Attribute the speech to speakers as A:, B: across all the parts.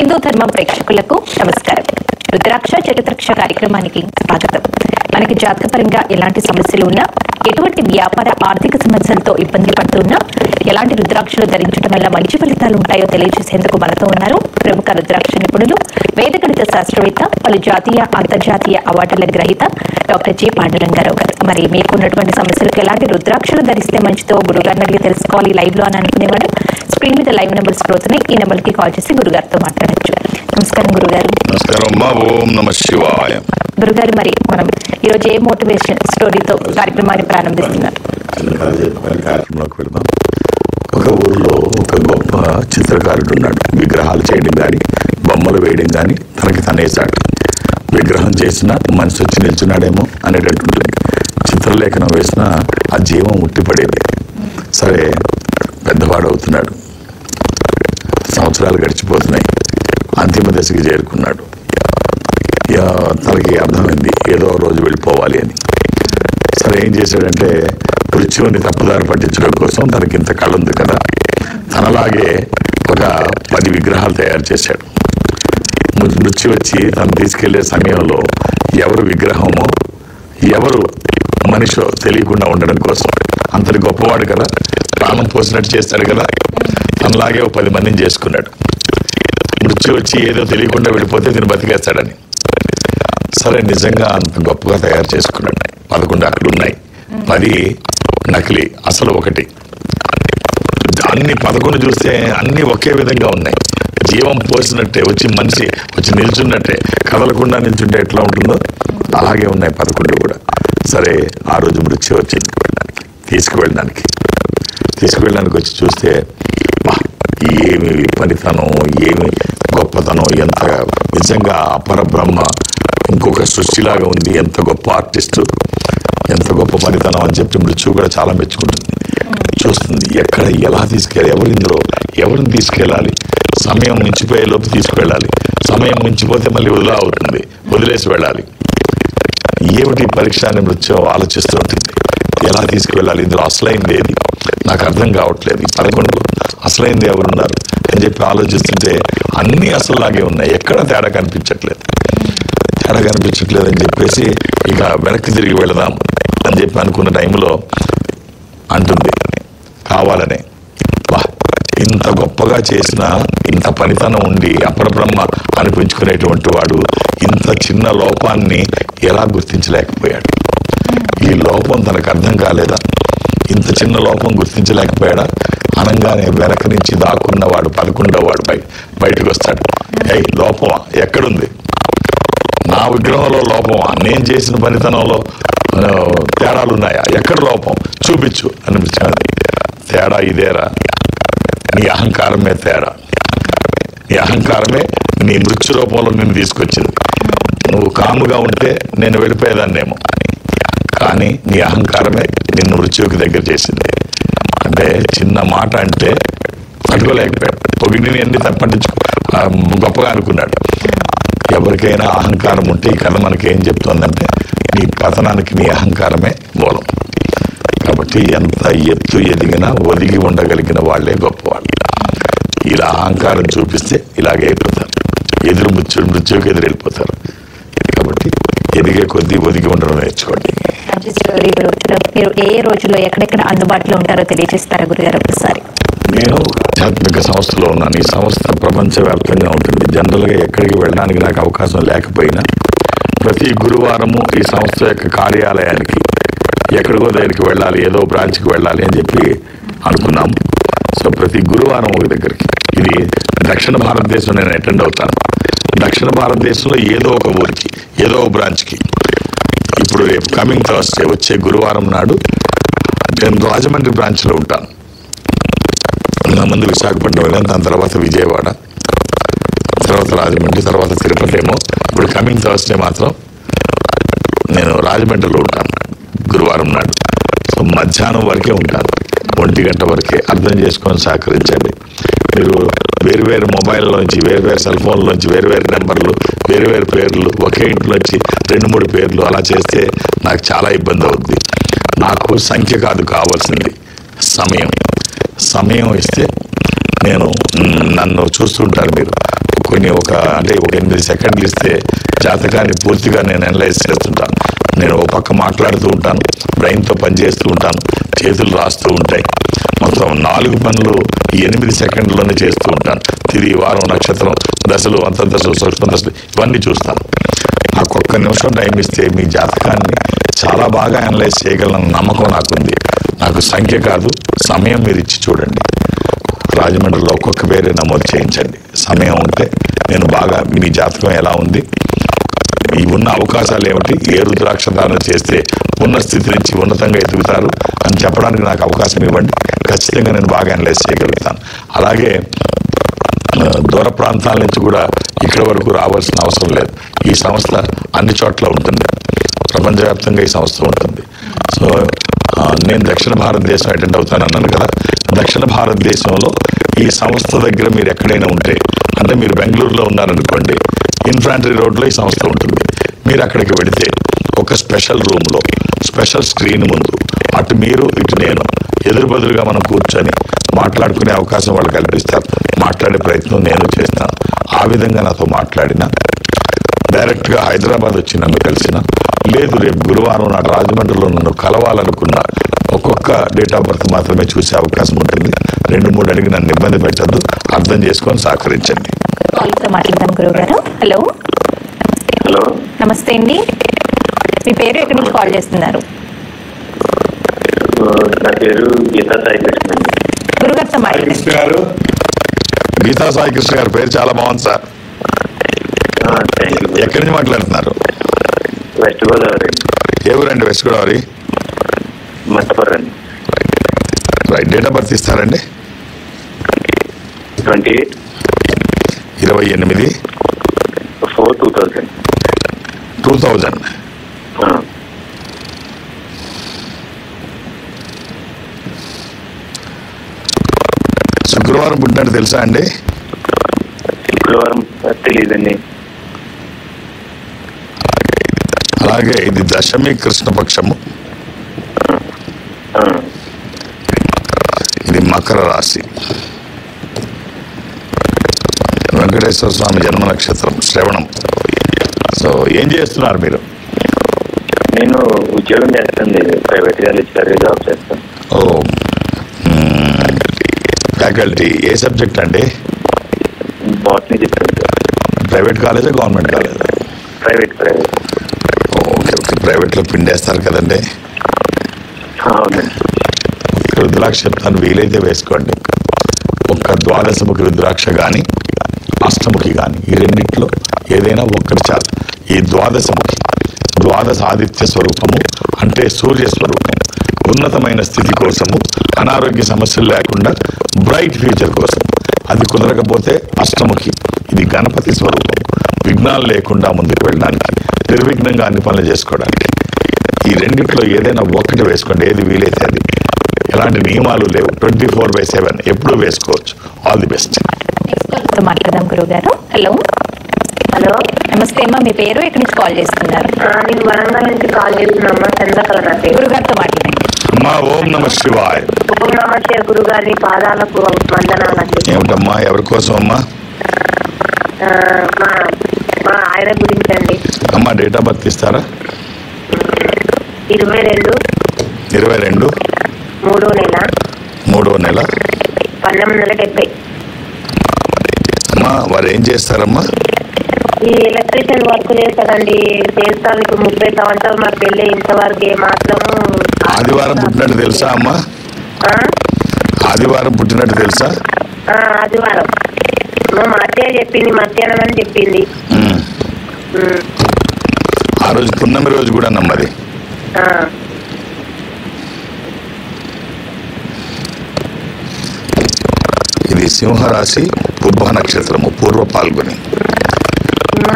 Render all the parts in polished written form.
A: హిందూ ధర్మం ప్రేక్షకులకు నమస్కారం. రుద్రాక్ష చరిత్రక్ష కార్యక్రమానికి స్వాగతం. మనకి జాతకపరంగా ఎలాంటి సమస్యలు ఉన్నా, ఎటువంటి వ్యాపార ఆర్థిక సమస్యలతో ఇబ్బంది పడుతున్నా, ఎలాంటి రుద్రాక్షలు ధరించడం వల్ల మంచి ఫలితాలు ఉంటాయో తెలియజేసేందుకు మనతో ఉన్నారు ప్రముఖ రుద్రాక్ష నిపుణులు, వేదగణిత శాస్త్రవేత్త, పలు జాతీయ అంతర్జాతీయ అవార్డుల గ్రహీత డాక్టర్ జె పాండురంగారావు గారు. మరి మీకున్నటువంటి సమస్యలకు ఎలాంటి రుద్రాక్షలు ధరిస్తే మంచిదో గురుగారిని అడిగి తెలుసుకోవాలి లైవ్ లో అని అనుకునేవాడు. స్క్రీన్ మీద లైవ్ నెంబర్స్ అవుతున్నాయి. ఈ నెంబర్ కి కాల్ చేసి గురుగారితో మాట్లాడచ్చు. నమస్కారం గురుగారు.
B: నమస్కారం. ఓం నమః శివాయ.
A: గురుగారు, మరి మనం ఈరోజు ఏ మోటివేషన్ స్టోరీతో కార్యక్రమాన్ని ప్రారంభిస్తున్నారు?
B: కార్యక్రమంలోకి వెళ్దాం. ఒక ఊరిలో ఒక గొప్ప చిత్రకారుడు ఉన్నాడు. విగ్రహాలు చేయడం కానీ, బొమ్మలు వేయడం కానీ తనకి తనేసాడు. విగ్రహం చేసినా మనిషి వచ్చి నిల్చున్నాడేమో అనేటటువంటి చిత్రలేఖనం వేసినా ఆ జీవం ఉట్టిపడేది. సరే, పెద్దవాడు అవుతున్నాడు, సంవత్సరాలు గడిచిపోతున్నాయి, అంతిమ దశకి చేరుకున్నాడు. తనకి అర్థమైంది ఏదో రోజు వెళ్ళిపోవాలి అని. సరే, ఏం చేశాడంటే మృత్యువుని తప్పుదారి పట్టించడం కోసం తనకి ఇంత కళ ఉంది కదా, తనలాగే ఒక 10 విగ్రహాలు తయారు చేశాడు. మృత్యు వచ్చి తను తీసుకెళ్లే సమయంలో ఎవరు విగ్రహమో ఎవరు మనిషో తెలియకుండా ఉండడం కోసం, అంతటి గొప్పవాడు కదా, ప్రాణం పోసినట్టు చేస్తాడు కదా, తనలాగే ఒక 10 మందిని చేసుకున్నాడు. మృత్యు వచ్చి ఏదో తెలియకుండా వెళ్ళిపోతే దీన్ని బతికేస్తాడని. సరే, నిజంగా అంత గొప్పగా తయారు చేసుకున్నాడు. 11 అక్కడ ఉన్నాయి, 10 నకిలీ, అసలు ఒకటి. అన్ని 11 చూస్తే అన్ని ఒకే విధంగా ఉన్నాయి. జీవం పోసినట్టే, వచ్చి మనిషి వచ్చి నిల్చున్నట్టే, కదలకుండా నిల్చుంటే ఎట్లా ఉంటుందో అలాగే ఉన్నాయి 11 కూడా. సరే, ఆ రోజు మృత్యు వచ్చింది తీసుకువెళ్ళడానికి వచ్చి చూస్తే ఏమి పనితనం, ఏమి గొప్పతనం, ఎంత నిజంగా అపరబ్రహ్మ ఇంకొక సృష్టిలాగా ఉంది, ఎంత గొప్ప ఆర్టిస్టు, ఎంత గొప్ప పనితనం అని చెప్పి మృత్యు కూడా చాలా మెచ్చుకుంటుంది. చూస్తుంది ఎక్కడ ఎలా తీసుకెళ్ళాలి, ఎవరిని తీసుకెళ్ళాలి, సమయం మించిపోయే లోపు తీసుకువెళ్ళాలి, సమయం మించిపోతే మళ్ళీ వృధా అవుతుంది, వదిలేసి వెళ్ళాలి. ఏమిటి పరీక్ష అని మృత్యు ఆలోచిస్తూ ఉంటుంది. ఎలా తీసుకువెళ్ళాలి, ఇందులో అసలైంది ఏది, నాకు అర్థం కావట్లేదు, 11 అసలైంది ఎవరున్నారు అని చెప్పి ఆలోచిస్తుంటే అన్ని అసలులాగే ఉన్నాయి, ఎక్కడ తేడా కనిపించట్లేదు అని చెప్పేసి ఇక వెనక్కి తిరిగి వెళదాం అని చెప్పి అనుకున్న టైంలో అంటుంది కావాలనే, ఇంత గొప్పగా చేసిన, ఇంత పనితనం ఉండి అపరబ్రహ్మ అనిపించుకునేటువంటి వాడు ఇంత చిన్న లోపాన్ని ఎలా గుర్తించలేకపోయాడు? ఈ లోపం తనకు అర్థం కాలేదా? ఇంత చిన్న లోపం గుర్తించలేకపోయాడా? అనగానే వెనక నుంచి దాక్కున్నవాడు 11వ వాడు బయటకు వస్తాడు. లోపమా? ఎక్కడుంది? నా విగ్రహంలో లోపమా? నేను చేసిన పనితనంలో తేడాలు ఉన్నాయా? ఎక్కడ లోపం చూపించు అనిపించాడు. తేడా ఇదేరా, నీ అహంకారమే తేడా. నీ అహంకారమే నీ మృత్యు రూపంలో నిన్ను తీసుకొచ్చింది. నువ్వు కాముగా ఉంటే నేను వెళ్ళిపోయేదాన్నేమో, కానీ నీ అహంకారమే నిన్ను మృత్యువుకి దగ్గర చేసింది. అంటే చిన్న మాట అంటే తట్టుకోలేకపోయాడు. పొగిడిని అన్ని పట్టించుకో గొప్పగా అనుకున్నాడు. ఎవరికైనా అహంకారం ఉంటే ఈ కథ మనకేం చెప్తుందంటే నీ పతనానికి నీ అహంకారమే మూలం. కాబట్టి ఎంత ఎత్తు ఎదిగినా ఒదిగి ఉండగలిగిన వాళ్లే గొప్పవాళ్ళు. ఇలా అహంకారం చూపిస్తే ఇలాగే అయిపోతారు, మృత్యువుకి ఎదురు వెళ్ళిపోతారు. కాబట్టి ఎదిగే కొద్దీ ఒదిగి ఉండడం నేర్చుకోండి.
A: మీరు ఏ రోజుల్లో ఎక్కడెక్కడ అందుబాటులో ఉంటారో తెలియజేస్తారా గురుగారు ఒకసారి?
B: నేను ఆధ్యాత్మిక సంస్థలో ఉన్నాను. ఈ సంస్థ ప్రపంచవ్యాప్తంగా ఉంటుంది. జనరల్గా ఎక్కడికి వెళ్ళడానికి నాకు అవకాశం లేకపోయినా ప్రతి గురువారము ఈ సంస్థ యొక్క కార్యాలయానికి ఎక్కడికో దగ్గరికి వెళ్ళాలి, ఏదో బ్రాంచ్కి వెళ్ళాలి అని చెప్పి అనుకున్నాము. సో ప్రతి గురువారం ఒక దగ్గరికి, ఇది దక్షిణ భారతదేశం నేను అటెండ్ అవుతాను. దక్షిణ భారతదేశంలో ఏదో ఒక ఊరికి, ఏదో ఒక బ్రాంచ్కి. ఇప్పుడు రేపు కమింగ్ థర్స్డే వచ్చే గురువారం నాడు నేను రాజమండ్రి బ్రాంచ్లో ఉంటాను. ముందు విశాఖపట్నం వెళ్ళాను, దాని తర్వాత విజయవాడ, తర్వాత రాజమండ్రి, తర్వాత తిరుపతి ఏమో. ఇప్పుడు కమింగ్ థర్స్డే మాత్రం నేను రాజమండ్రిలో ఉంటాను గురువారం నాడు. సో మధ్యాహ్నం వరకే ఉంటాను, 1 గంట వరకే. అర్థం చేసుకొని సహకరించండి. మీరు వేరువేరు మొబైల్లోంచి, వేరువేరు సెల్ ఫోన్లోంచి వేరువేరు నెంబర్లు, వేరువేరు పేర్లు, ఒకే ఇంట్లోంచి 2-3 పేర్లు అలా చేస్తే నాకు చాలా ఇబ్బంది అవుద్ది. నాకు సంఖ్య కాదు కావాల్సింది, సమయం ఇస్తే నేను నన్ను చూస్తుంటారు మీరు. కొన్ని ఒక 8 సెకండ్లు ఇస్తే జాతకాన్ని పూర్తిగా నేను అనలైజ్ చేస్తుంటాను. నేను ఒక పక్క మాట్లాడుతూ ఉంటాను, బ్రెయిన్తో పనిచేస్తూ ఉంటాను, చేతులు రాస్తూ ఉంటాయి. మొత్తం 4 పనులు ఈ 8 సెకండ్లోనే చేస్తూ ఉంటాను. తిరిగి వారం, నక్షత్రం, దశలు, అంతర్దశలు, సూక్ష్మ దశలు ఇవన్నీ చూస్తాను. నాకు ఒక్క నిమిషం టైం ఇస్తే మీ జాతకాన్ని చాలా బాగా అనలైజ్ చేయగలన నమ్మకం నాకుంది. నాకు సంఖ్య కాదు, సమయం మీరు ఇచ్చి చూడండి. రాజమండ్రిలో ఒక్కొక్క పేరే నమోదు చేయించండి. సమయం ఉంటే నేను బాగా మీ జాతకం ఎలా ఉంది, ఈ ఉన్న అవకాశాలు ఏమిటి, ఏ రుద్రాక్ష ధారణ చేస్తే ఉన్న స్థితి నుంచి ఉన్నతంగా ఎదుగుతారు అని చెప్పడానికి నాకు అవకాశం ఇవ్వండి. ఖచ్చితంగా నేను బాగా అనలైజ్ చేయగలుగుతాను. అలాగే దూర ప్రాంతాల నుంచి కూడా ఇక్కడ వరకు రావాల్సిన అవసరం లేదు. ఈ సంస్థ అన్ని చోట్ల ఉంటుంది, ప్రపంచవ్యాప్తంగా ఈ సంస్థ ఉంటుంది. సో నేను దక్షిణ భారతదేశం అటెండ్ అవుతాను అన్నాను కదా. దక్షిణ భారతదేశంలో ఈ సంస్థ దగ్గర మీరు ఎక్కడైనా ఉంటే, అంటే మీరు బెంగళూరులో ఉన్నారనుకోండి, ఇన్ఫాంట్రీ రోడ్లో ఈ సంస్థ ఉంటుంది. మీరు అక్కడికి వెళితే ఒక స్పెషల్ రూమ్లో స్పెషల్ స్క్రీన్ ముందు అటు మీరు ఇటు నేను ఎదురుబదురుగా మనం కూర్చొని మాట్లాడుకునే అవకాశం వాళ్ళు కల్పిస్తారు. మాట్లాడే ప్రయత్నం నేను చేస్తాను. ఆ విధంగా నాతో మాట్లాడినా, డైరెక్ట్గా హైదరాబాద్ వచ్చి నన్ను కలిసిన, లేదు రేపు గురువారం నాడు రాజమండ్రిలో నన్ను కలవాలనుకున్నా ఒక్కొక్క డేట్ ఆఫ్ బర్త్ మాత్రమే చూసే అవకాశం ఉంటుంది. 2-3 అడిగి నన్ను ఇబ్బంది పెట్టద్దు, అర్థం చేసుకొని సహకరించండి.
A: మాట్లాడదాం గురువుగారు. హలో
C: హలో,
A: నమస్తే అండి. మీ పేరు ఎక్కడి నుంచి కాల్ చేస్తున్నారు?
C: నా పేరు గీతా సాయి కృష్ణ అండి.
A: గురుగారితో మాట్లాడండి.
B: గారు, గీతా సాయి కృష్ణ గారు పేరు చాలా బాగుంది సార్.
C: Thank you.
B: ఎక్కడి నుంచి మాట్లాడుతున్నారు?
C: వెస్ట్ గోదావరి అండి.
B: ఏ ఊరండి? వెస్ట్ గోదావరి.
C: మట్టపురం అండి.
B: రైట్. డేట్ ఆఫ్ బర్త్ ఇస్తారండి?
C: 28/4/2000.
B: 2000. శుక్రవారం పుట్టినట్టు తెలుసా అండి?
C: శుక్రవారం తెలియదండి.
B: అలాగే ఇది దశమి కృష్ణపక్షము, ఇది మకర రాశి, వెంకటేశ్వర స్వామి జన్మ నక్షత్రం శ్రవణం. సో ఏం చేస్తున్నారు మీరు?
C: నేను ఉద్యోగం చేస్తాను, ప్రైవేట్గా లెక్చరర్గా జాబ్ చేస్తాను.
B: ఓ, ఫ్యాకల్టీ. ఏ సబ్జెక్ట్ అండి?
C: బాట్నీ చెప్తాను సార్.
B: ప్రైవేట్ కాలేజా, గవర్నమెంట్ కాలేజా?
C: ప్రైవేట్.
B: Okay okay. ప్రైవేట్లో పిండేస్తారు కదండి.
C: అవునండి.
B: రుద్రాక్ష చెప్తాను, వీలైతే వేసుకోండి. ఒక్క ద్వాదశముఖి రుద్రాక్ష కానీ అష్టముఖి కానీ ఈ రెండిట్లో ఏదైనా ఒక్కటి చాలు. ఈ ద్వాదశముఖి ద్వాదశ ఆదిత్య స్వరూపము, అంటే సూర్య స్వరూపం. ఉన్నతమైన స్థితి కోసము, అనారోగ్య సమస్యలు లేకుండా బ్రైట్ ఫ్యూచర్ కోసం. అది కుదరకపోతే అష్టముఖి, ఇది గణపతి స్వరూపం. విఘ్నాలు లేకుండా ముందుకు వెళ్ళడానికి, నిర్విఘ్నంగా అన్ని పనులు చేసుకోవడానికి. ఈ రెండిట్లో ఏదైనా ఒక్కటి వేసుకోండి, ఏది వీలైతే అది. ఎలాంటి నియమాలు లేవు, 24/7 ఎప్పుడూ వేసుకోవచ్చు. All the best.
A: మాట్లాడదాం గురువుగారు. హలో
D: హలో,
A: నమస్తే అమ్మా. మీ పేరు ఎక్కడి నుంచి కాల్ చేస్తున్నారు?
D: నేను వరంగల్ నుంచి కాల్ చేస్తున్నామ్మా. చంద్రకళ నా పేరు.
A: గురుగారితో మాట్లాడండి.
B: అమ్మా, ఓం నమ శివాయ.
D: ఓం నమ శివాయ. గురుగారి పాదాలకు వందనాలండి.
B: ఏమిటమ్మా, ఎవరి కోసం అమ్మా?
D: మా ఆయన గురించి అండి.
B: అమ్మా, డేట్ ఆఫ్ బర్త్ ఇస్తారా?
D: 22/3/3 1970.
B: అమ్మా, వారు ఏం చేస్తారమ్మా?
D: ఈ ఎలక్ట్రీషియన్ వర్క్ చేస్తాడండి. చేస్తాను. ఇప్పుడు 30 సంవత్సరాలు మాకు పెళ్ళి, ఇంతవరకు ఏ మాత్రము.
B: ఆదివారం పుట్టినట్టు తెలుసా అమ్మా? ఆదివారం పుట్టినట్టు తెలుసా?
D: ఆదివారం మా అత్తయ్య చెప్పింది, మధ్యాహ్నం అని చెప్పింది.
B: ఆ రోజు పున్నమి రోజు కూడా నమ్మది. ఇది సింహరాశి, పుబ్బ నక్షత్రము, పూర్వ పాల్గొని.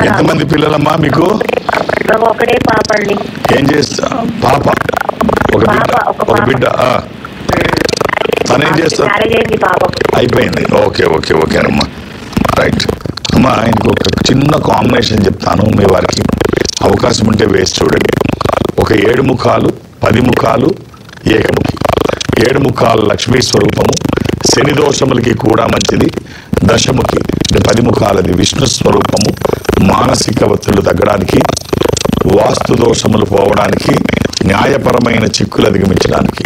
B: ఎంతమంది పిల్లలమ్మా మీకు?
D: నాకు ఒకటే పాప అండి.
B: ఏం చేస్తా? పాప, ఒక బిడ్డ. తనేం చేస్తా? అయిపోయింది. ఓకే ఓకే ఓకేనమ్మా. రైట్ అమ్మా. ఇంకొక చిన్న కాంబినేషన్ చెప్తాను, మీ వారికి అవకాశం ఉంటే వేసి చూడండి. ఒక 7 ముఖాలు, 10 ముఖాలు, ఏకముఖి. 7 ముఖాలు లక్ష్మీ స్వరూపము, శని దోషములకి కూడా మంచిది. దశముఖి అంటే 10 ముఖాలది విష్ణు స్వరూపము. మానసిక ఒత్తిళ్లు తగ్గడానికి, వాస్తు దోషములు పోవడానికి, న్యాయపరమైన చిక్కులు అధిగమించడానికి.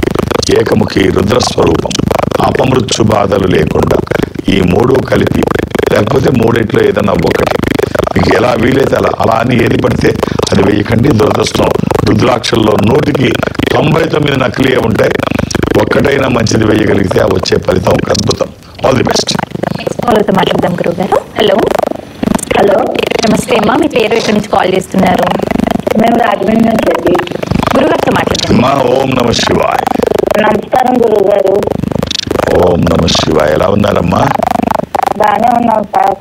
B: ఏకముఖి రుద్రస్వరూపం. అపమృత్యు బాధలు లేకుండా. ఈ 3 కలిపి, లేకపోతే 3 ఏదన్నా ఒకటి మీకు ఎలా వీలైతే అలా అని ఏది పడితే అది వేయకండి. దురదృష్టం రుద్రాక్షల్లో 100కి 99 నకిలీ ఉంటాయి. ఒక్కటైనా మంచిది వేయగలిగితే ఆ వచ్చే ఫలితం ఒక అద్భుతం. All the best.
A: కాల్తో మాట్లాడదాం గురుగారు. హలో
D: హలో,
A: నమస్తే అమ్మా, మీ పేరు ఎక్కడి నుంచి కాల్ చేస్తున్నారు?
D: మేము రాజమండ్రి నుంచి అండి.
A: గురుగారితో మాట్లాడదాం.
B: అమ్మా ఓం నమ శివాయ.
D: నమస్కారం గురువు గారు.
B: ఓం నమ శివాయ. ఎలా ఉన్నారమ్మా?
D: బాగానే ఉన్నాం సార్.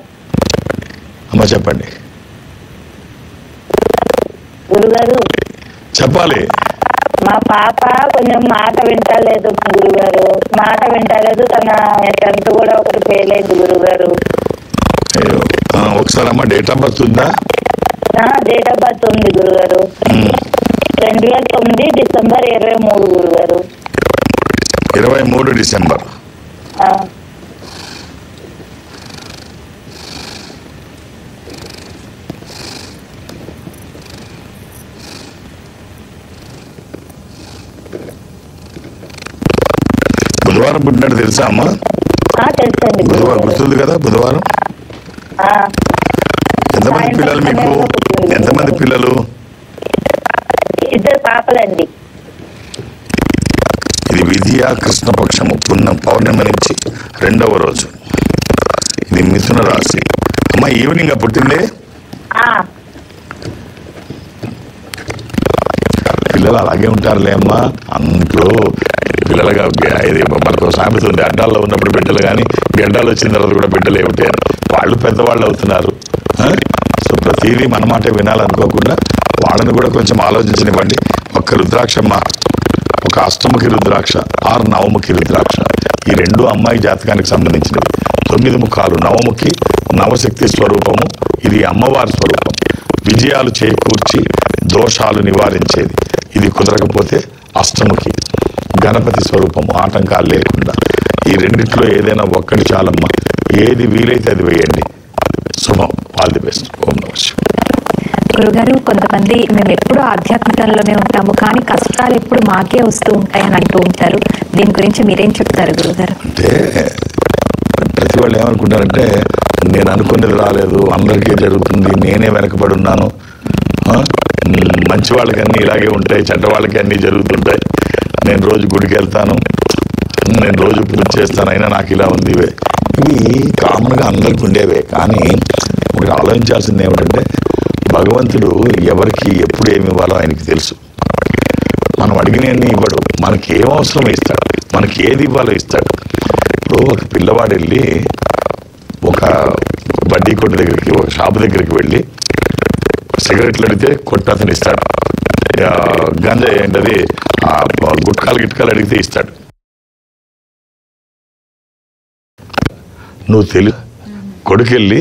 B: అమ్మా చెప్పండి.
D: గురుగారు,
B: చెప్పాలి.
D: మా పాప కొంచెం మాట వింటలేదు గురుగారు. మాట వింటలేదు. తన 10th కూడా ఒకటి ఫెయిల్ అయింది గురుగారు.
B: అయ్యో, ఒకసారి అమ్మా డేట్ ఆఫ్ బర్త్ ఉందా?
D: డేట్ ఆఫ్ బర్త్ ఉంది గురుగారు. 2009 డిసెంబర్ 23 గురుగారు.
B: 23 డిసెంబర్. బుధవారం పుట్టినట్టు తెలుసా అమ్మా?
D: తెలుసండి
B: బుధవారం గుర్తుంది కదా? బుధవారం. ఎంతమంది పిల్లలు మీకు? ఎంతమంది పిల్లలు?
D: 2 పాపలండి.
B: ఇది విధియ కృష్ణపక్షము పౌర్ణమి నుంచి 2వ రోజు. ఇది మిథున రాశి. అమ్మా ఈవినింగ్ పుట్టిందే. పిల్లలు అలాగే ఉంటారులే అమ్మా. అంట్లో పిల్లలుగా ఇది మనకు సామెత ఉంది, అడ్డాల్లో ఉన్నప్పుడు బిడ్డలు కానీ గడ్డాలు వచ్చిన తర్వాత కూడా బిడ్డలు ఏమిటి అని. వాళ్ళు పెద్దవాళ్ళు అవుతున్నారు. సో ప్రతిదీ మన మాట వినాలనుకోకుండా వాళ్ళని కూడా కొంచెం ఆలోచించనివ్వండి. ఒక్క రుద్రాక్షమ్మ, ఒక అష్టముఖి రుద్రాక్ష, 6 నవముఖి రుద్రాక్ష. ఈ 2 అమ్మాయి జాతకానికి సంబంధించినవి. 9 ముఖాలు నవముఖి, నవశక్తి స్వరూపము. ఇది అమ్మవారి స్వరూపం. విజయాలు చేకూర్చి దోషాలు నివారించేది. ఇది కుదరకపోతే అష్టముఖి గణపతి స్వరూపము, ఆటంకాలు లేకుండా. ఈ రెండిట్లో ఏదైనా ఒక్కటి చాలమ్మా. ఏది వీలైతే అది వేయండి. శుభం. All the best. ఓం నమః శివాయ.
A: గురుగారు, కొంతమంది మేము ఎప్పుడూ ఆధ్యాత్మికంలోనే ఉంటాము కానీ కష్టాలు ఎప్పుడు మాకే వస్తూ ఉంటాయని అంటూ ఉంటారు. దీని గురించి మీరేం చెప్తారు గురుగారు?
B: అంటే ప్రతి వాళ్ళు ఏమనుకుంటారంటే నేను అనుకున్నది రాలేదు, అందరికీ జరుగుతుంది, నేనే వెనకబడి ఉన్నాను, మంచి వాళ్ళకి అన్నీ ఇలాగే ఉంటాయి, చెడ్డ వాళ్ళకి అన్నీ జరుగుతుంటాయి, నేను రోజు గుడికి వెళ్తాను, నేను రోజు పూజ చేస్తాను, అయినా నాకు ఇలా ఉంది. ఇవి కామన్గా అందరికి ఉండేవే. కానీ ఒకటి ఆలోచించాల్సింది ఏమిటంటే భగవంతుడు ఎవరికి ఎప్పుడు ఏమి ఇవ్వాలో ఆయనకి తెలుసు. మనం అడిగినవన్నీ ఇవ్వడు. మనకి ఏం అవసరమో ఇస్తాడు, మనకి ఏది ఇవ్వాలో ఇస్తాడు. ఇప్పుడు ఒక పిల్లవాడు వెళ్ళి ఒక బడ్డీ కొట్టు దగ్గరికి, ఒక షాపు దగ్గరికి వెళ్ళి సిగరెట్లు అడిగితే కొట్టు అతను ఇస్తాడు. గంజా ఏంటది గుట్కాలు అడిగితే ఇస్తాడు. నువ్వు కొడుకెళ్ళి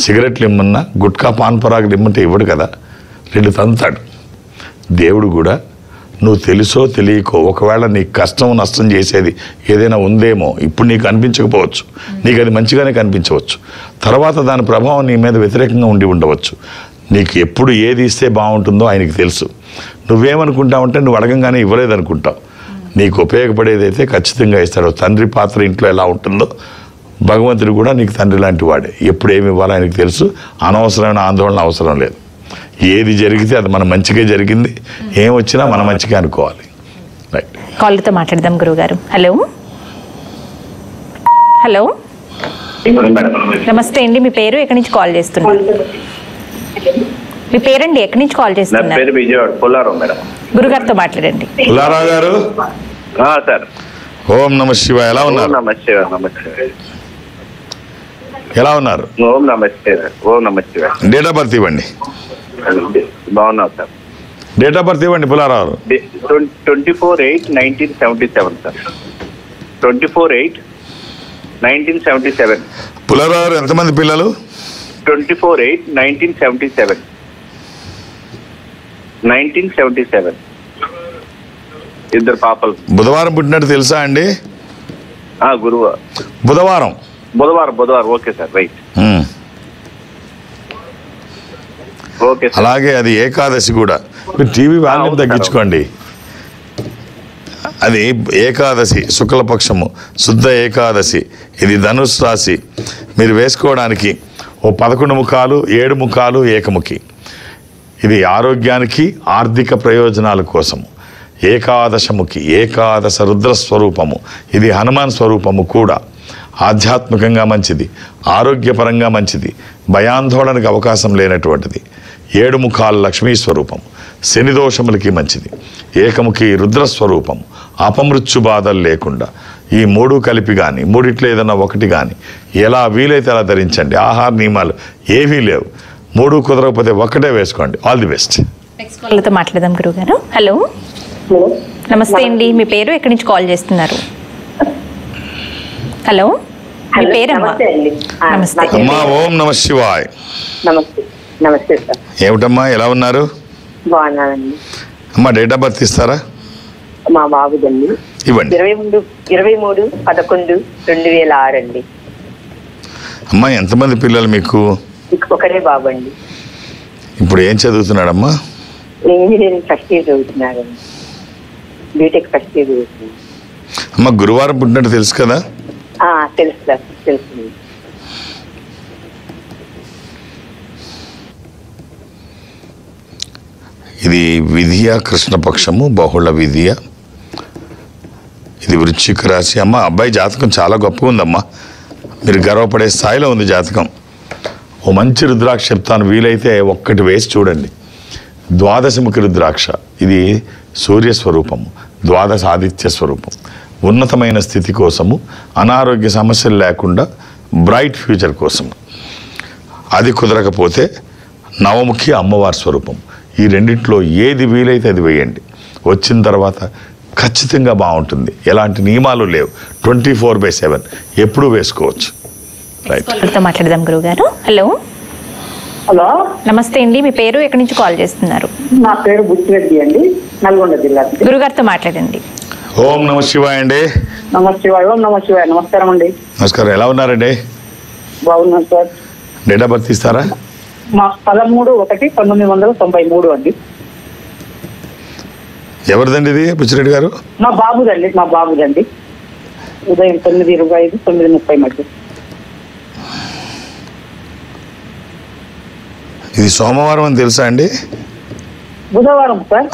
B: సిగరెట్లు ఇమ్మన్నా గుట్కా పాన్పరాగులు ఇమ్మంటే ఇవ్వడు కదా, 2 తంతాడు. దేవుడు కూడా నువ్వు తెలుసో తెలియకో ఒకవేళ నీకు కష్టం నష్టం చేసేది ఏదైనా ఉందేమో, ఇప్పుడు నీకు అనిపించకపోవచ్చు, నీకు అది మంచిగానే కనిపించవచ్చు, తర్వాత దాని ప్రభావం నీ మీద వ్యతిరేకంగా ఉండి ఉండవచ్చు. నీకు ఎప్పుడు ఏది ఇస్తే బాగుంటుందో ఆయనకి తెలుసు. నువ్వేమనుకుంటావంటే నువ్వు అడగంగానే ఇవ్వలేదనుకుంటావు. నీకు ఉపయోగపడేదైతే ఖచ్చితంగా ఇస్తాడు. తండ్రి పాత్ర ఇంట్లో ఎలా ఉంటుందో భగవంతుడు కూడా నీకు తండ్రి లాంటి వాడే. ఎప్పుడు ఏమి ఇవ్వాలో ఆయనకు తెలుసు. అనవసరమైన ఆందోళన అవసరం లేదు. ఏది జరిగితే అది మన మంచిగా జరిగింది, ఏం వచ్చినా మన మంచిగా అనుకోవాలి. రైట్.
A: కాల్తో మాట్లాడదాం గురుగారు. హలో హలో, నమస్తే అండి. మీ పేరు ఎక్కడి నుంచి కాల్ చేస్తున్నారు? మీ పేరండి, ఎక్కడి నుంచి కాల్ చేస్తున్నారు? గురుగారితో మాట్లాడండి.
B: పుల్లారావు గారు.
C: సార్.
B: ఓం నమ శివాయ. ఎలా ఉన్నారు? ఎలా ఉన్నారు?
C: ఓం నమస్తే.
B: డేట్ ఆఫ్ బర్త్ ఇవ్వండి.
C: బాగున్నావు సార్.
B: డేట్ ఆఫ్ బర్త్ ఇవ్వండి పుల్లారావు.
C: 24/8/1977 సార్. 24/8/1977.
B: పుల్లారావు ఎంతమంది పిల్లలు?
C: 24/8/1977. 1977. 2 పాపలు.
B: బుధవారం పుట్టినట్టు తెలుసా అండి?
C: గురువారం
B: బుధవారం
C: బుధవారం okay sir right okay sir.
B: అలాగే అది ఏకాదశి కూడా. మీరు టీవీ వాల్యూమ్ తగ్గించుకోండి. అది ఏకాదశి, శుక్లపక్షము, శుద్ధ ఏకాదశి. ఇది ధనుసు రాశి. మీరు వేసుకోవడానికి 11 ముఖాలు 7 ముఖాలు ఏకముఖి. ఇది ఆరోగ్యానికి ఆర్థిక ప్రయోజనాల కోసము. ఏకాదశముఖి, ఏకాదశ రుద్రస్వరూపము. ఇది హనుమాన్ స్వరూపము కూడా. ఆధ్యాత్మికంగా మంచిది, ఆరోగ్యపరంగా మంచిది, భయాందోళనకు అవకాశం లేనటువంటిది. 7 ముఖాలు లక్ష్మీ స్వరూపం, శని దోషములకి మంచిది. ఏకముఖి రుద్రస్వరూపం, అపమృత్యు బాధలు లేకుండా. ఈ 3 కలిపి కానీ మూడిట్లో ఏదన్నా ఒకటి కానీ ఎలా వీలైతే అలా ధరించండి. ఆహార నియమాలు ఏవీ లేవు. 3 కుదరకపోతే ఒక్కటే వేసుకోండి. All the best.
A: నెక్స్ట్ కాల్తో మాట్లాడదాం గురుగారు. హలో, నమస్తే అండి. మీ పేరు ఎక్కడి నుంచి కాల్ చేస్తున్నారు? హలో, మీ పేరమ్మా? నమస్తే
B: అమ్మా. ఓం నమ శివాయ్.
E: నమస్తే సార్.
B: ఏమిటమ్మా, ఎలా ఉన్నారు?
E: బాగున్నానండి.
B: అమ్మా, డేట్ ఆఫ్ బర్త్ ఇస్తారా?
E: మా బాబుదండి.
B: ఇవ్వండి.
E: 23/11/2006 అండి.
B: అమ్మా, ఎంతమంది పిల్లలు మీకు?
E: ఒకరే బాబు అండి.
B: ఇప్పుడు ఏం చదువుతున్నాడమ్మా?
E: ఇంజనీరింగ్ ఫస్ట్ ఇయర్ చదువుతున్నారండి. బీటెక్ ఫస్ట్ ఇయర్ చదువుతున్నాను.
B: అమ్మ, గురువారం పుట్టినట్టు తెలుసు కదా?
E: తెలుసు సార్, తెలుసు.
B: ఇది విధియ కృష్ణపక్షము, బహుళ విధియ. ఇది వృశ్చిక రాశి. అమ్మ, అబ్బాయి జాతకం చాలా గొప్పగా ఉందమ్మా. మీరు గర్వపడే స్థాయిలో ఉంది జాతకం. ఓ మంచి రుద్రాక్ష చెప్తాను, వీలైతే ఒక్కటి వేసి చూడండి. ద్వాదశముఖి రుద్రాక్ష. ఇది సూర్యస్వరూపము, ద్వాదశ ఆదిత్య స్వరూపం. ఉన్నతమైన స్థితి కోసము, అనారోగ్య సమస్యలు లేకుండా బ్రైట్ ఫ్యూచర్ కోసము. అది కుదరకపోతే నవముఖి అమ్మవారి స్వరూపం. ఈ రెండిట్లో ఏది వీలైతే అది వేయండి. వచ్చిన తర్వాత ఖచ్చితంగా బాగుంటుంది. ఎలాంటి నియమాలు లేవు. 24/7 ఎప్పుడూ వేసుకోవచ్చు. రైట్.
A: మాట్లాడదాం గురుగారు. హలో,
F: హలో,
A: నమస్తే అండి. మీ పేరు ఎక్కడి నుంచి కాల్ చేస్తున్నారు?
F: నా పేరు బుచ్చిరెడ్డి అండి, నల్గొండ జిల్లా.
A: గురుగారితో మాట్లాడండి.
B: ఓం నమ శివాయ అండి.
F: నమశివాయ. ఓం నమ శివాయ. నమస్కారం అండి.
B: నమస్కారం. ఎలా ఉన్నారండి?
F: బాగున్నాను సార్.
B: డేట్ ఆఫ్ బర్త్ ఇస్తారా?
F: మా 13/1/1993 అండి.
B: ఎవరిదండి ఇది, బుచ్చిరెడ్డి గారు?
F: మా బాబుదండి. ఉదయం 9:25 9:30 మధ్య.
B: ఇది సోమవారం అని తెలుసా అండి?
F: బుధవారం సార్.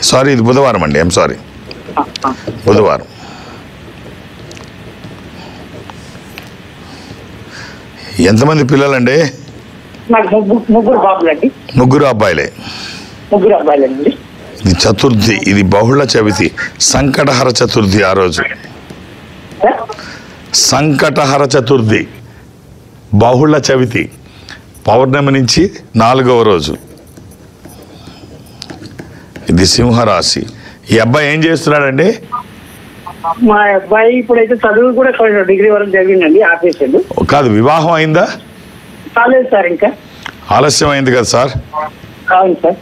B: సారీ ఇది బుధవారం అండి. ఐఎమ్ సారీ, బుధవారం. ఎంతమంది పిల్లలండి?
F: నాకు ముగ్గురు బాబులండి.
B: ముగ్గురు అబ్బాయిలే.
F: అబ్బాయిలండి.
B: ఇది చతుర్థి, ఇది బహుళ చవితి, సంకటహర చతుర్థి. ఆ రోజు సంకటహర చతుర్థి, బహుళ చవితి, పౌర్ణమి నుంచి 4వ రోజు. ఇది సింహరాశి. ఈ అబ్బాయి ఏం చేస్తున్నాడండి?
F: మా అబ్బాయి ఇప్పుడైతే చదువు కూడా డిగ్రీ వరకు చదివిందండి, ఆపేసాడు.
B: కాదు, వివాహం అయిందా?
F: కాలేదు సార్, ఇంకా
B: ఆలస్యం అయింది కదా సార్?
F: అవును సార్.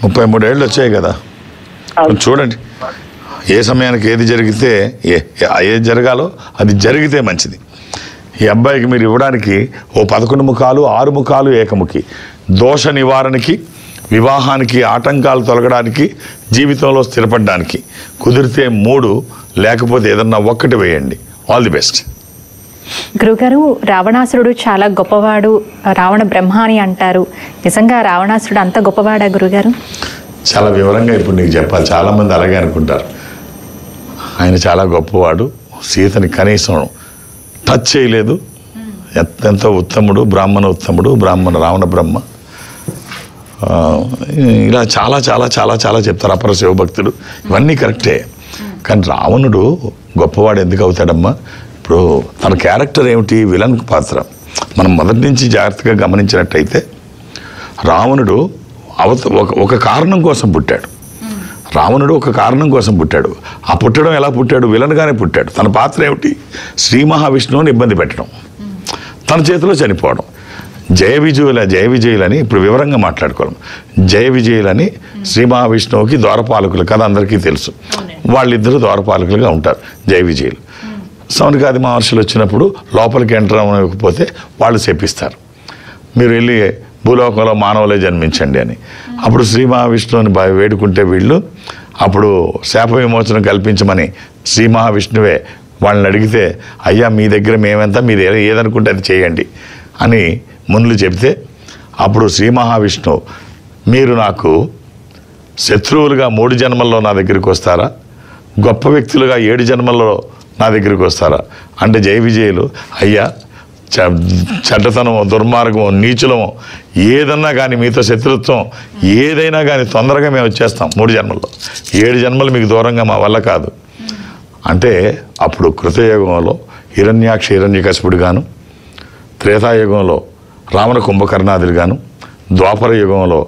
B: 33 ఏళ్ళు వచ్చాయి కదా. చూడండి, ఏ సమయానికి ఏది జరిగితే ఏది జరగాలో అది జరిగితే మంచిది. ఈ అబ్బాయికి మీరు ఇవ్వడానికి ఓ 11 ముఖాలు 6 ముఖాలు ఏకముఖి. దోష నివారణకి, వివాహానికి ఆటంకాలు తొలగడానికి, జీవితంలో స్థిరపడడానికి. కుదిరితే 3, లేకపోతే ఏదన్నా ఒక్కటి వేయండి. All the best.
A: గురుగారు, రావణాసురుడు చాలా గొప్పవాడు, రావణ బ్రహ్మ అని అంటారు. నిజంగా రావణాసురుడు అంత గొప్పవాడా గురుగారు?
B: చాలా వివరంగా ఇప్పుడు నీకు చెప్పాలి. చాలామంది అలాగే అనుకుంటారు. ఆయన చాలా గొప్పవాడు. సీతని కనీసం టచ్ చేయలేదు. ఎంతో ఉత్తముడు, బ్రాహ్మణ ఉత్తముడు, రావణ బ్రహ్మ. ఇలా చాలా చాలా చాలా చాలా చెప్తారు అపర శివభక్తుడు. ఇవన్నీ కరెక్టే. కానీ రావణుడు గొప్పవాడు ఎందుకు అవుతాడమ్మా? ఇప్పుడు తన క్యారెక్టర్ ఏమిటి? విలన్ పాత్ర. మనం మొదటి నుంచి జాగ్రత్తగా గమనించినట్టయితే రావణుడు ఒక కారణం కోసం పుట్టాడు. రావణుడు ఒక కారణం కోసం పుట్టాడు. ఆ పుట్టడం ఎలా పుట్టాడు? విలన్గానే పుట్టాడు. తన పాత్ర ఏమిటి? శ్రీ మహావిష్ణువుని ఇబ్బంది పెట్టడం, తన చేతిలో చనిపోవడం. జయ విజయులని ఇప్పుడు వివరంగా మాట్లాడుకోవడం. జయ విజయులని శ్రీ మహావిష్ణువుకి ద్వారపాలకులు కదా, అందరికీ తెలుసు. వాళ్ళిద్దరూ ద్వారపాలకులుగా ఉంటారు, జయ విజయులు. సౌనకాది మహర్షులు వచ్చినప్పుడు లోపలికి ఎంటర్ అవ్వకపోతే వాళ్ళు శపిస్తారు, మీరు వెళ్ళి భూలోకంలో మానవులే జన్మించండి అని. అప్పుడు శ్రీ మహావిష్ణువుని వేడుకుంటే వీళ్ళు అప్పుడు శాప విమోచనం కల్పించమని శ్రీ మహావిష్ణువే వాళ్ళని అడిగితే, అయ్యా మీ దగ్గర మేమెంత, మీరు ఏదనుకుంటే అది చేయండి అని మునులు చెబితే, అప్పుడు శ్రీ మహావిష్ణువు మీరు నాకు శత్రువులుగా 3 జన్మల్లో నా దగ్గరికి వస్తారా, గొప్ప వ్యక్తులుగా 7 జన్మల్లో నా దగ్గరికి వస్తారా అంటే జయ విజయులు, అయ్యా చెడ్డతనమో దుర్మార్గమో నీచులమో ఏదన్నా కానీ మీతో శత్రుత్వం ఏదైనా కానీ తొందరగా మేము వచ్చేస్తాం 3 జన్మల్లో, 7 జన్మలు మీకు దూరంగా మా వల్ల కాదు అంటే అప్పుడు కృతయుగంలో హిరణ్యాక్ష హిరణ్యకశిపుడు గాను, త్రేతాయుగంలో రావణ కుంభకర్ణాదులు గాను, ద్వాపర యుగంలో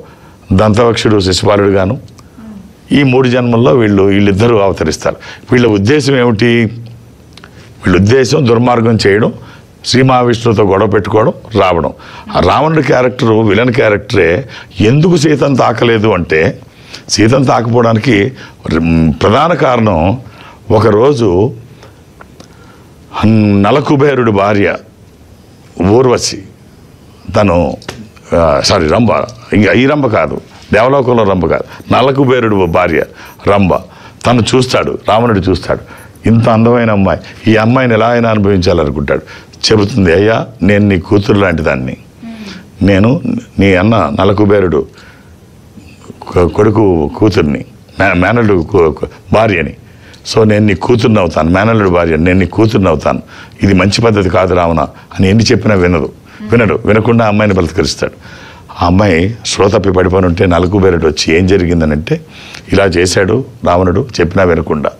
B: దంతవక్షుడు శిశుపాలుడు గాను, ఈ 3 జన్మల్లో వీళ్ళిద్దరూ అవతరిస్తారు. వీళ్ళ ఉద్దేశం ఏమిటి? వీళ్ళ ఉద్దేశం దుర్మార్గం చేయడం, శ్రీ మహావిష్ణువుతో గొడవ పెట్టుకోవడం, రావడం. ఆ రావణుడి క్యారెక్టరు విలన్ క్యారెక్టరే. ఎందుకు సీతను తాకలేదు అంటే, సీతను తాకపోవడానికి ప్రధాన కారణం, ఒకరోజు నలకుబేరుడి భార్య ఊర్వశి, తను రంభ, ఇంకా ఈ రంభ కాదు, దేవలోకంలో రంభ కాదు, నలకుబేరుడు భార్య రంభ, తను చూస్తాడు, రావణుడు చూస్తాడు, ఇంత అందమైన అమ్మాయి, ఈ అమ్మాయిని ఎలా అయినా అనుభవించాలనుకుంటాడు. చెబుతుంది, అయ్యా నేను నీ కూతురు లాంటి దాన్ని, నేను నీ అన్న నలకుబేరుడు కొడుకు కూతుర్ని, మేనల్లుడు భార్యని, సో నేను నీ కూతుర్ని అవుతాను, మేనల్లుడు భార్య నేను నీ కూతుర్ని అవుతాను, ఇది మంచి పద్ధతి కాదు రావణ అని ఎన్ని చెప్పినా వినకుండా అమ్మాయిని బలత్కరిస్తాడు. ఆ అమ్మాయి శ్రోతప్పి పడిపోయి ఉంటే నలకుబేరుడు వచ్చి ఏం జరిగిందనంటే, ఇలా చేశాడు రావణుడు చెప్పినా వినకుండా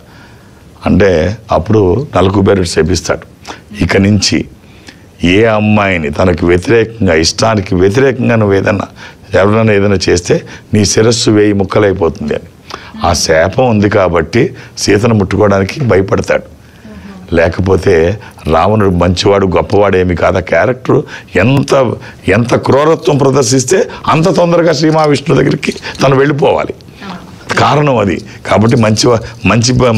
B: అంటే, అప్పుడు నలకుబేరుడు శపిస్తాడు, ఇక నుంచి ఏ అమ్మాయిని తనకు వ్యతిరేకంగా, ఇష్టానికి వ్యతిరేకంగా నువ్వు ఎవరైనా ఏదైనా చేస్తే నీ శిరస్సు 1000 ముక్కలైపోతుంది అని. ఆ శాపం ఉంది కాబట్టి సీతను ముట్టుకోవడానికి భయపడతాడు. లేకపోతే రావణుడు మంచివాడు గొప్పవాడేమి కాదు. ఆ క్యారెక్టర్ ఎంత క్రూరత్వం ప్రదర్శిస్తే అంత తొందరగా శ్రీ మహావిష్ణువు దగ్గరికి తను వెళ్ళిపోవాలి. కారణం అది. కాబట్టి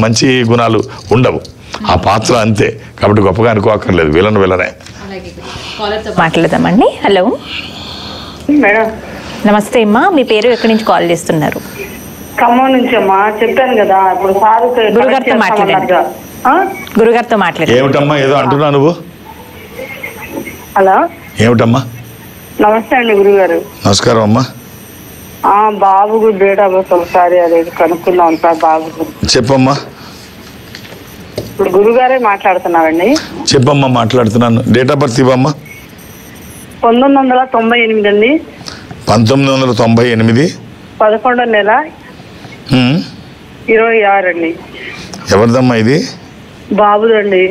B: మంచి గుణాలు ఉండవు. ఆ పాత్ర అంతే. కాబట్టి గొప్పగా అనుకోకర్లేదు, విలనే.
A: మాట్లాడదామండి. హలో
D: మేడం
A: నమస్తే అమ్మా, మీ పేరు ఎక్కడి నుంచి కాల్ చేస్తున్నారు?
D: ఖమ్మం నుంచి అమ్మా. చెప్పాను కదా ఇప్పుడు సార్
A: గురుగారితో మాట్లాడండి. గురుగారితో మాట్లాడండి.
B: ఏమిటమ్మా ఏదో అంటున్నా నువ్వు?
D: హలో
B: ఏమిటమ్మా?
D: నమస్తే అండి గురుగారు.
B: నమస్కారం అమ్మా.
D: బాబు డేట్ ఆఫ్ బర్త్ ఒకసారి అది కనుక్కుందాం సార్. బాబు
B: చెప్పమ్మా.
D: ఇప్పుడు గురుగారే మాట్లాడుతున్నారండి.
B: చెప్పమ్మా, మాట్లాడుతున్నాను. డేట్ ఆఫ్ బర్త్ ఇవ్వమ్మా.
D: 1998 అండి.
B: 1998
D: 11వ నెల 26 అండి.
B: ఎవరిదమ్మా ఇది?
D: బాబుదండి.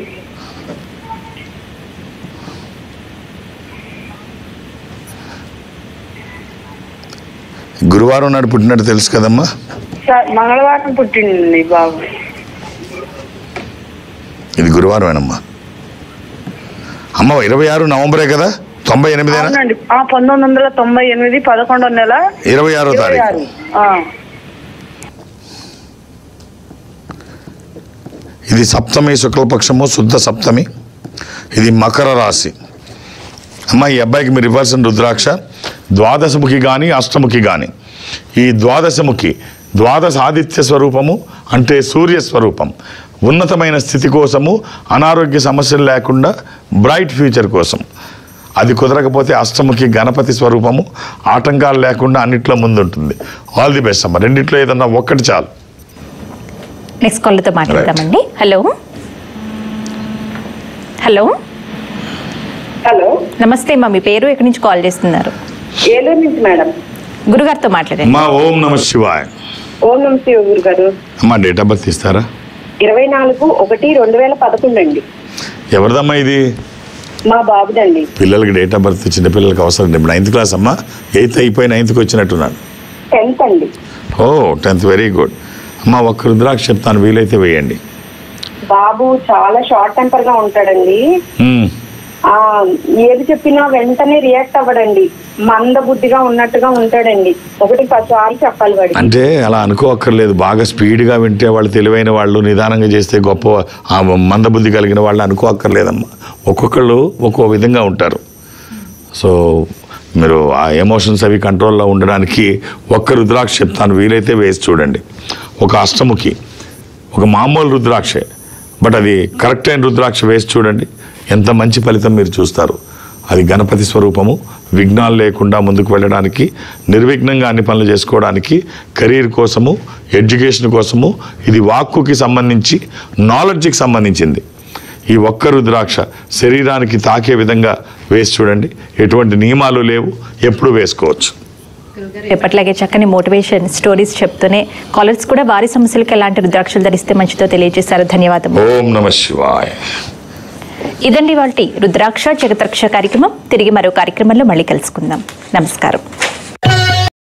B: గురువారం నాడు పుట్టినట్టు తెలుసు కదమ్మా?
D: మంగళవారం పుట్టిండి బాబు.
B: ఇది గురువారమేనమ్మా. అమ్మ 26 నవంబరే కదా? 98
D: 1998 11వ నెల
B: 26వ తారీఖు. ఇది సప్తమి, శుక్లపక్షము, శుద్ధ సప్తమి. ఇది మకర రాశి. అమ్మ ఈ అబ్బాయికి మీరు ఇవ్వాల్సిన రుద్రాక్ష ద్వాదశముఖి కానీ అష్టముఖి కానీ. ఈ ద్వాదశముఖి ద్వాదశ ఆదిత్య స్వరూపము, అంటే సూర్య స్వరూపం. ఉన్నతమైన స్థితి కోసము, అనారోగ్య సమస్యలు లేకుండా బ్రైట్ ఫ్యూచర్ కోసం. అది కుదరకపోతే అష్టముఖి గణపతి స్వరూపము, ఆటంకాలు లేకుండా అన్నిట్లో ముందుంటుంది. ఆల్ ది బెస్ట్ అమ్మ. రెండిట్లో ఏదన్నా ఒక్కటి చాలు.
A: నెక్స్ట్ కాల్తో మాట్లాడదామండి. హలో హలో
E: హలో
A: నమస్తే అమ్మా, మీ పేరు ఎక్కడి నుంచి కాల్ చేస్తున్నారు?
E: ఏలూరు నుంచి మేడం.
A: గురుగారితో మాట్లాడండి.
B: అమ్మా ఓం నమ శివాయ.
E: ఓం నమ శివ గురుగారు.
B: అమ్మా డేట్ ఆఫ్ బర్త్ ఇస్తారా?
E: 24/1/2011 అండి.
B: ఎవరిదమ్మా ఇది?
E: మా బాబుదండి.
B: పిల్లలకి డేట్ ఆఫ్ బర్త్ చిన్న పిల్లలకి అవసరం. ఇప్పుడు 9th క్లాస్ అమ్మా. 8th అయిపోయి 9th వచ్చినట్టున్నాడు.
E: 10th అండి.
B: 10th వెరీ గుడ్ అమ్మా. ఒక్క రుద్రాక్ష చెప్తాను, వీలైతే వేయండి.
E: బాబు చాలా షార్ట్ టెంపర్ గా ఉంటాడండి. ఏది చెప్పినా వెంటనే రియాక్ట్ అవ్వడండి, మంద బుద్ధిగా ఉన్నట్టుగా ఉంటాడండి. 1-10 సార్లు చెప్పాలి వాడి.
B: అంటే అలా అనుకోక్కర్లేదు, బాగా స్పీడ్గా వింటే వాళ్ళు తెలివైన వాళ్ళు, నిదానంగా చేస్తే గొప్ప మందబుద్ధి కలిగిన వాళ్ళు అనుకోక్కర్లేదమ్మా. ఒక్కొక్కళ్ళు ఒక్కో విధంగా ఉంటారు. సో మీరు ఆ ఎమోషన్స్ అవి కంట్రోల్లో ఉండడానికి ఒక్క రుద్రాక్ష చెప్తాను, వీలైతే వేసి చూడండి. ఒక అష్టముఖి, ఒక మామూలు రుద్రాక్షే, బట్ అది కరెక్ట్ అయిన రుద్రాక్ష వేసి చూడండి, ఎంత మంచి ఫలితం మీరు చూస్తారు. అది గణపతి స్వరూపము, విఘ్నాలు లేకుండా ముందుకు వెళ్ళడానికి, నిర్విఘ్నంగా అన్ని పనులు చేసుకోవడానికి, కెరీర్ కోసము, ఎడ్యుకేషన్ కోసము, ఇది వాక్కుకి సంబంధించి, నాలెడ్జ్కి సంబంధించింది. ఈ ఒక్క రుద్రాక్ష శరీరానికి తాకే విధంగా వేసి చూడండి, ఎటువంటి నియమాలు లేవు, ఎప్పుడు వేసుకోవచ్చు.
A: ఎప్పట్లాగే చక్కని మోటివేషన్ స్టోరీస్ చెప్తూనే కాలర్స్ కూడా వారి సమస్యలకు ఎలాంటి రుద్రాక్షలు ధరిస్తే మంచిదో తెలియజేశారు. ధన్యవాదాలు.
B: ఓం నమః శివాయ.
A: ఇదండి వాళ్ళ రుద్రాక్ష జగత్రక్ష కార్యక్రమం. తిరిగి మరో కార్యక్రమంలో మళ్ళీ కలుసుకుందాం. నమస్కారం.